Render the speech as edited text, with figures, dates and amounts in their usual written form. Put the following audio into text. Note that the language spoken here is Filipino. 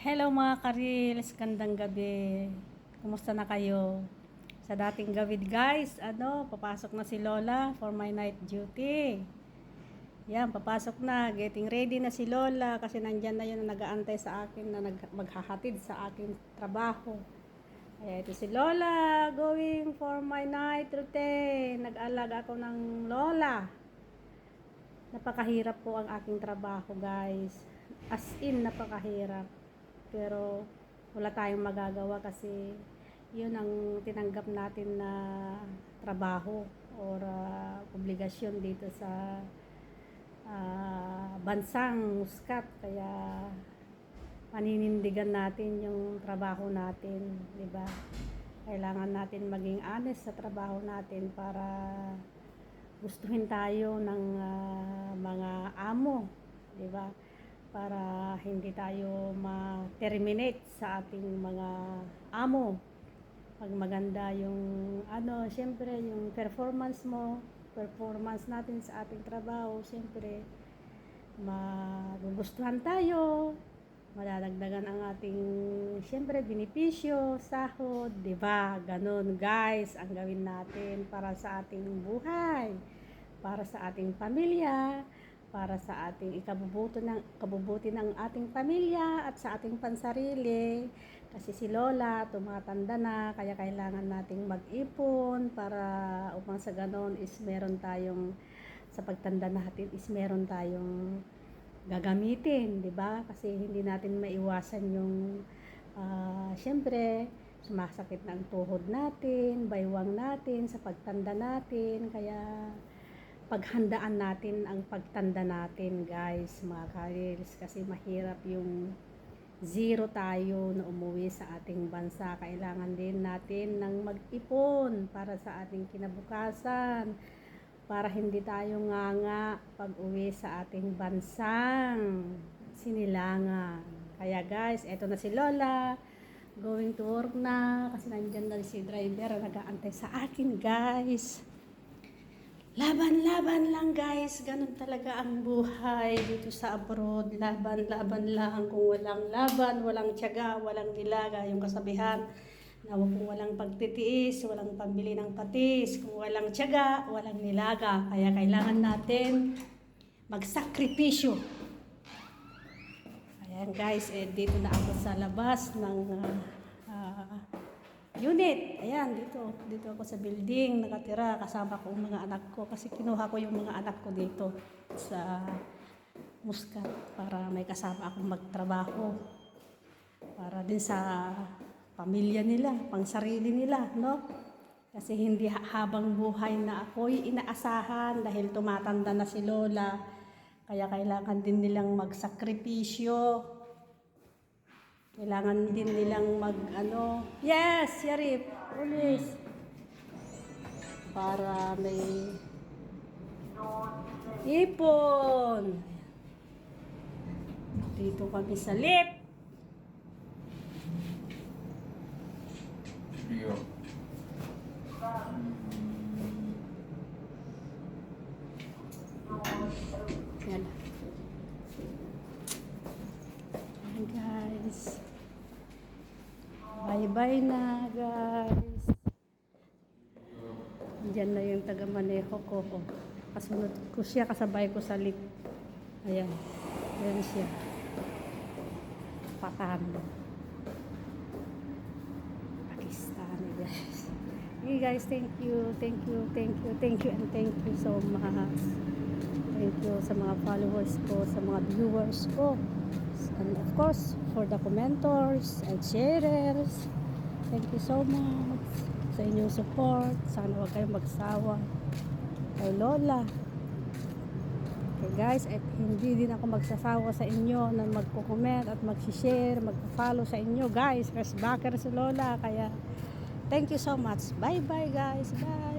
Hello mga karils, gandang gabi. Kumusta na kayo? Sa dating gabi guys, papasok na si Lola for my night duty. Yan, papasok na. Getting ready na si Lola kasi nandyan na yun na nag-aantay sa akin na maghahatid sa aking trabaho. Kaya ito si Lola, going for my night routine. Nag-alaga ako ng Lola. Napakahirap po ang aking trabaho guys. As in, napakahirap. Pero wala tayong magagawa kasi yun ang tinanggap natin na trabaho or obligasyon dito sa bansang Muscat. Kaya paninindigan natin yung trabaho natin, di ba? Kailangan natin maging honest sa trabaho natin para gustuhin tayo ng mga amo, di ba? Para hindi tayo ma-terminate sa ating mga amo. Pag maganda yung syempre yung performance natin sa ating trabaho, syempre magugustuhan tayo, madadagdagan ang ating syempre benepisyo, sahod, 'di ba? Ganun guys ang gawin natin para sa ating buhay, para sa ating pamilya, para sa ating kabubuti ng ating pamilya at sa ating pansarili. Kasi si Lola tumatanda na, kaya kailangan nating mag-ipon para upang sa ganon is meron tayong, sa pagtanda natin is meron tayong gagamitin, di ba? Kasi hindi natin maiwasan yung syempre sumasakit na ang tuhod natin, baywang natin sa pagtanda natin, kaya paghandaan natin ang pagtanda natin guys, mga karils, kasi mahirap yung zero tayo na umuwi sa ating bansa. Kailangan din natin ng mag-ipon para sa ating kinabukasan, para hindi tayo nganga pag uwi sa ating bansang sinilangan. Kaya guys, eto na si Lola, going to work na, kasi nandyan na si driver nag-aantay sa akin guys. Laban-laban lang guys, ganun talaga ang buhay dito sa abroad. Laban-laban lang. Kung walang laban, walang tiyaga, walang nilaga. Yung kasabihan na kung walang pagtitiis, walang pambili ng patis. Kung walang tiyaga, walang nilaga. Kaya kailangan natin magsakripisyo. Ayan guys, dito na ako sa labas ng unit. Ayan, dito ako sa building nakatira, kasama ko yung mga anak ko kasi kinuha ko yung mga anak ko dito sa Muscat para may kasama akong magtrabaho para din sa pamilya nila, pang sarili nila, no? Kasi hindi habang buhay na ako'y inaasahan dahil tumatanda na si Lola, kaya kailangan din nilang magsakripisyo. Kailangan din nilang yes, Yarip, ulis. Para may ipon. Dito kami sa lip. Yan. Ayan guys. Bye-bye na guys. Diyan na yung taga-maneho ko. Kasunod ko siya, kasabay ko sa lift. Ayan. Ayan siya. Patan. Pakistani guys. Hey guys, thank you and thank you so much. Thank you sa mga followers ko, sa mga viewers ko. And of course, for the commenters and sharers, thank you so much sa inyong support. Sana huwag kayong magsawa kay Lola. Okay guys, at hindi din ako magsasawa sa inyo na magko-comment at mag-share, mag-follow sa inyo guys, kasi backer si Lola. Kaya thank you so much. Bye bye guys. Bye.